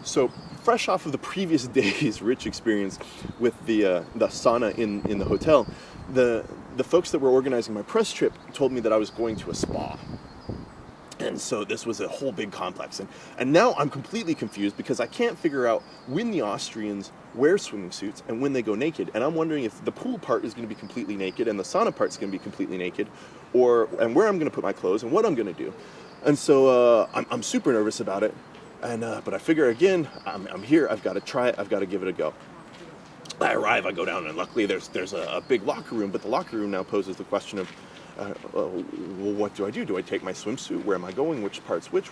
So fresh off of the previous day's rich experience with the sauna in the hotel, the folks that were organizing my press trip told me that I was going to a spa. And so this was a whole big complex. And now I'm completely confused because I can't figure out when the Austrians wear swimming suits and when they go naked. And I'm wondering if the pool part is going to be completely naked and the sauna part is going to be completely naked, and where I'm going to put my clothes and what I'm going to do. And so I'm super nervous about it. But I figure, again, I'm here. I've got to try it. I've got to give it a go. I arrive, I go down, and luckily there's a big locker room. But the locker room now poses the question of, well, what do I do? Do I take my swimsuit? Where am I going? Which part's which?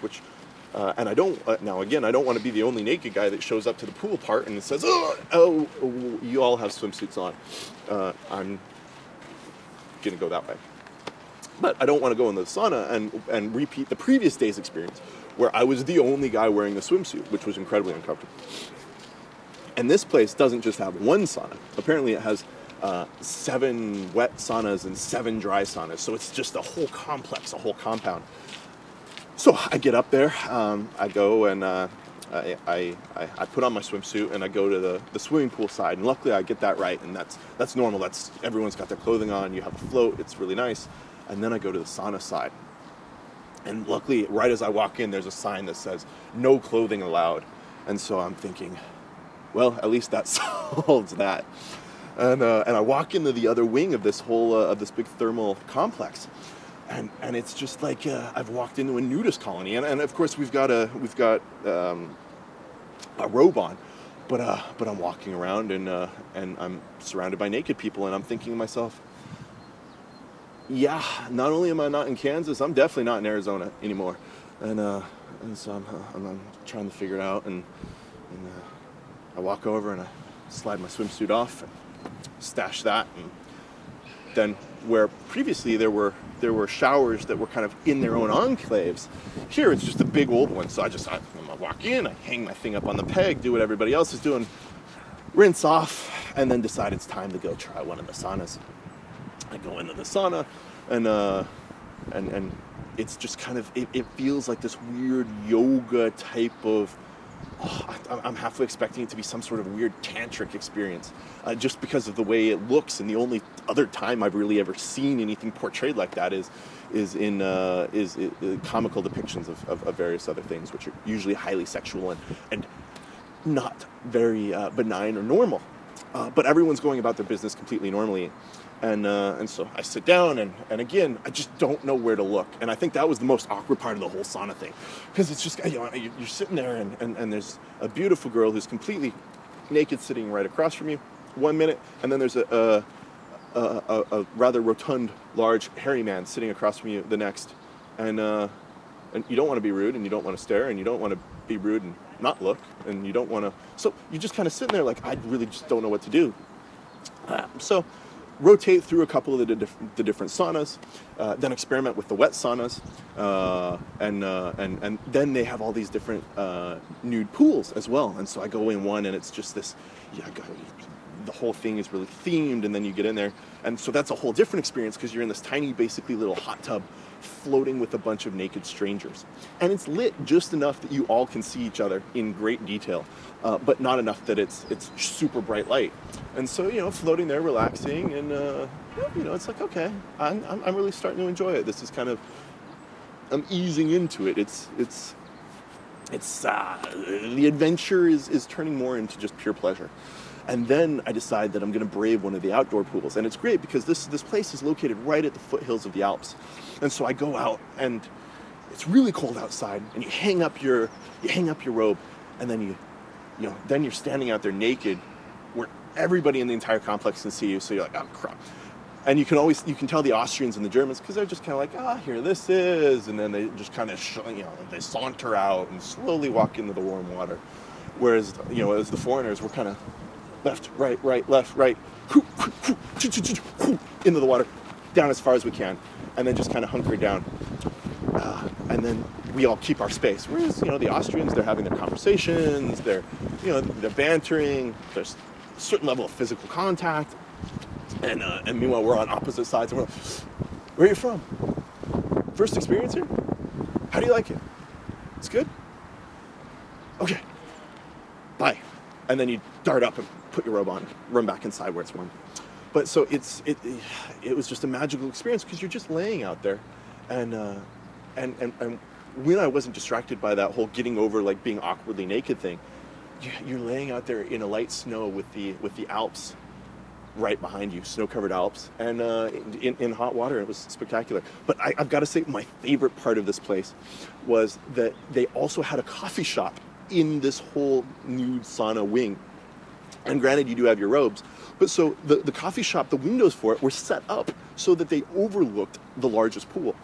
And I don't, now again, I don't want to be the only naked guy that shows up to the pool part and it says, oh, you all have swimsuits on. I'm going to go that way. But I don't want to go in the sauna and repeat the previous day's experience where I was the only guy wearing the swimsuit, which was incredibly uncomfortable. And this place doesn't just have one sauna. Apparently it has 7 wet saunas and 7 dry saunas. So it's just a whole complex, a whole compound. So I get up there, I go and I put on my swimsuit and I go to the swimming pool side. And luckily I get that right, and that's normal. Everyone's got their clothing on, you have a float, it's really nice. And then I go to the sauna side. And luckily, right as I walk in, there's a sign that says, no clothing allowed. And so I'm thinking, well, at least that solves that. And I walk into the other wing of this whole, of this big thermal complex. And it's just like I've walked into a nudist colony. And of course, we've got a robe on. But I'm walking around and I'm surrounded by naked people. And I'm thinking to myself, yeah, not only am I not in Kansas, I'm definitely not in Arizona anymore. And so I'm trying to figure it out. And I walk over and I slide my swimsuit off and stash that. And then where previously there were showers that were kind of in their own enclaves, here it's just a big old one. So I walk in, I hang my thing up on the peg, do what everybody else is doing, rinse off, and then decide it's time to go try one of the saunas. I go into the sauna, and it's just kind of, it feels like this weird yoga type of, I'm halfway expecting it to be some sort of weird tantric experience, just because of the way it looks. And the only other time I've really ever seen anything portrayed like that is in comical depictions of various other things, which are usually highly sexual and not very benign or normal. But everyone's going about their business completely normally. And so I sit down, and again, I just don't know where to look. And I think that was the most awkward part of the whole sauna thing. Because it's just, you're sitting there, and there's a beautiful girl who's completely naked sitting right across from you 1 minute, and then there's a rather rotund, large, hairy man sitting across from you the next. And you don't want to be rude, and you don't want to stare, and you don't want to be rude and not look, and you don't want to... So you're just kind of sitting there like, I really just don't know what to do. So rotate through a couple of the different saunas, then experiment with the wet saunas, and then they have all these different nude pools as well. And so I go in one, and it's just this, the whole thing is really themed, and then you get in there, and so that's a whole different experience because you're in this tiny, basically little hot tub floating with a bunch of naked strangers. And it's lit just enough that you all can see each other in great detail, but not enough that it's super bright light. And so, floating there, relaxing, and, it's like, okay, I'm really starting to enjoy it. This is kind of, I'm easing into it. It's the adventure is turning more into just pure pleasure. And then I decide that I'm going to brave one of the outdoor pools. And it's great because this place is located right at the foothills of the Alps. And so I go out, and it's really cold outside, and you hang up your robe, and then then you're standing out there naked where everybody in the entire complex can see you. So you're like, oh crap. And you can tell the Austrians and the Germans, because they're just kind of like, here this is. And then they just kind of, they saunter out and slowly walk into the warm water. Whereas, as the foreigners, we're kind of left, right, left, right, into the water, down as far as we can, and then just kind of hunker down. And then we all keep our space. Whereas, the Austrians, they're having their conversations, they're bantering, there's a certain level of physical contact. And meanwhile, we're on opposite sides, and we're like, where are you from? First experience here? How do you like it? It's good? Okay. bye. And then you dart up and put your robe on, run back inside where it's warm. But so it was just a magical experience because you're just laying out there, and when I wasn't distracted by that whole getting over like being awkwardly naked thing, you're laying out there in a light snow with the Alps right behind you, snow-covered Alps, and in hot water. It was spectacular. But I've got to say, my favorite part of this place was that they also had a coffee shop in this whole nude sauna wing. And granted, you do have your robes, but so the coffee shop, the windows for it were set up so that they overlooked the largest pool.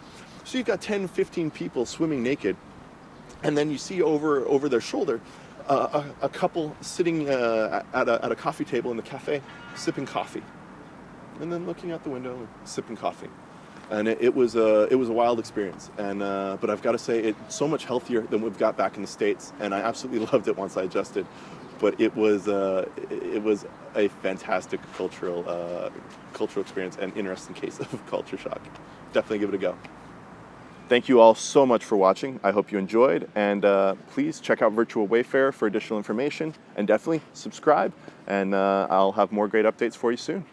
So you've got 10, 15 people swimming naked, and then you see over their shoulder a couple sitting at a coffee table in the cafe, sipping coffee, and then looking out the window and sipping coffee. And it was a wild experience. And but I've got to say, it's so much healthier than we've got back in the States, and I absolutely loved it once I adjusted. But it was a fantastic cultural experience and interesting case of culture shock. Definitely give it a go. Thank you all so much for watching. I hope you enjoyed, and please check out Virtual Wayfarer for additional information, and definitely subscribe, and I'll have more great updates for you soon.